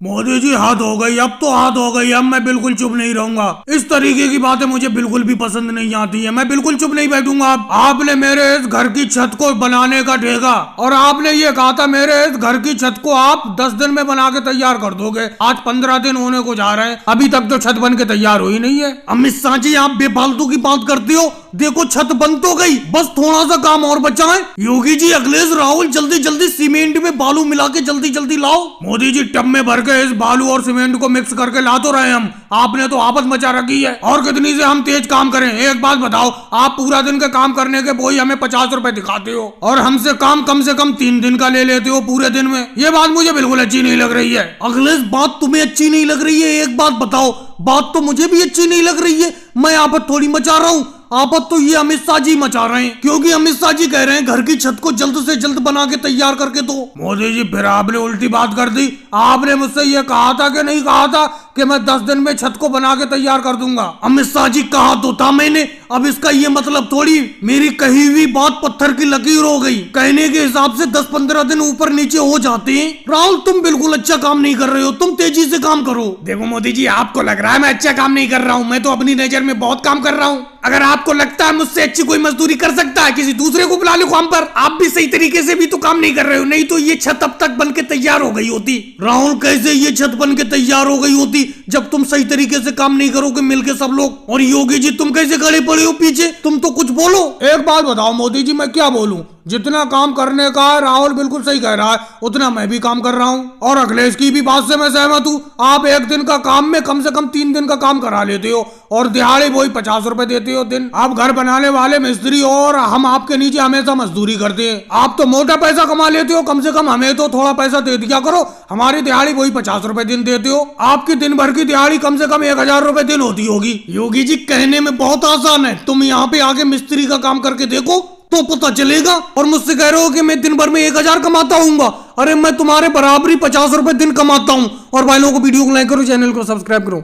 मोदी जी हद हो गई, अब तो हद हो गई। अब मैं बिल्कुल चुप नहीं रहूंगा। इस तरीके की बातें मुझे बिल्कुल भी पसंद नहीं आती है। मैं बिल्कुल चुप नहीं बैठूंगा। अब आपने मेरे इस घर की छत को बनाने का ठेका, और आपने ये कहा था मेरे इस घर की छत को आप 10 दिन में बना के तैयार कर दोगे। आज 15 दिन होने को जा रहे हैं, अभी तक तो छत बन के तैयार हुई नहीं है। अमित शाह जी, आप बेफालतू की बात करते हो। देखो छत बन तो गई, बस थोड़ा सा काम और बचा है। योगी जी, अखिलेश, राहुल, जल्दी जल्दी सीमेंट में बालू मिला के जल्दी जल्दी लाओ। मोदी जी, टब में भर के इस बालू और सीमेंट को मिक्स करके ला तो रहे हम। आपने तो आपस मचा रखी है। और कितनी से हम तेज काम करें? एक बात बताओ, आप पूरा दिन का काम करने के वही हमें 50 रुपए दिखाते हो, और हमसे काम कम से कम 3 दिन का ले लेते हो पूरे दिन में। ये बात मुझे बिल्कुल अच्छी नहीं लग रही है। अखिलेश, बात तुम्हें अच्छी नहीं लग रही है? एक बात बताओ, बात तो मुझे भी अच्छी नहीं लग रही है। मैं आपत थोड़ी मचा रहा हूँ, आपत तो ये अमित शाह जी मचा रहे हैं, क्योंकि अमित शाह जी कह रहे हैं घर की छत को जल्द से जल्द बना के तैयार करके दो। मोदी जी, फिर आपने उल्टी बात कर दी। आपने मुझसे ये कहा था कि नहीं कहा था कि मैं 10 दिन में छत को बना के तैयार कर दूंगा? अमित शाह जी, कहा तो था मैंने। अब इसका ये मतलब थोड़ी मेरी कही हुई बात पत्थर की लकीर हो गई। कहने के हिसाब से 10-15 दिन ऊपर नीचे हो जाते हैं। राहुल, तुम बिल्कुल अच्छा काम नहीं कर रहे हो, तुम तेजी से काम करो। देखो मोदी जी, आपको लग रहा है मैं अच्छा काम नहीं कर रहा हूँ, मैं तो अपनी नजर में बहुत काम कर रहा हूँ। अगर आपको लगता है मुझसे अच्छी कोई मजदूरी कर सकता है, किसी दूसरे को बुला लो काम पर। आप भी सही तरीके से भी तो काम नहीं कर रहे हो, नहीं तो ये छत अब तक बन के तैयार हो गई होती। राहुल, कैसे ये छत बन के तैयार हो गई होती जब तुम सही तरीके से काम नहीं करोगे मिलके सब लोग? और योगी जी, तुम कैसे खड़े पड़े हो पीछे? तुम तो कुछ बोलो। एक बात बताओ मोदी जी, मैं क्या बोलूं? जितना काम करने का है, राहुल बिल्कुल सही कह रहा है, उतना मैं भी काम कर रहा हूँ। और अखिलेश की भी बात से मैं सहमत हूँ। आप एक दिन का काम में कम से कम 3 दिन का काम करा लेते हो, और दिहाड़ी वही 50 रुपए देते हो दिन। आप घर बनाने वाले मिस्त्री हो और हम आपके नीचे हमेशा मजदूरी करते हैं। आप तो मोटा पैसा कमा लेते हो, कम से कम हमें तो थोड़ा पैसा दे दिया करो। हमारी दिहाड़ी वही 50 रुपए दिन देते हो। आपकी दिन भर की दिहाड़ी कम से कम 1000 रुपए दिन होती होगी। योगी जी, कहने में बहुत आसान है, तुम यहाँ पे आके मिस्त्री का काम करके देखो तो पता चलेगा। और मुझसे कह रहे हो कि मैं दिन भर में 1000 कमाता हूँ? अरे मैं तुम्हारे बराबरी 50 रुपए दिन कमाता हूँ। और भाई लोगों को वीडियो को लाइक करो, चैनल को सब्सक्राइब करो।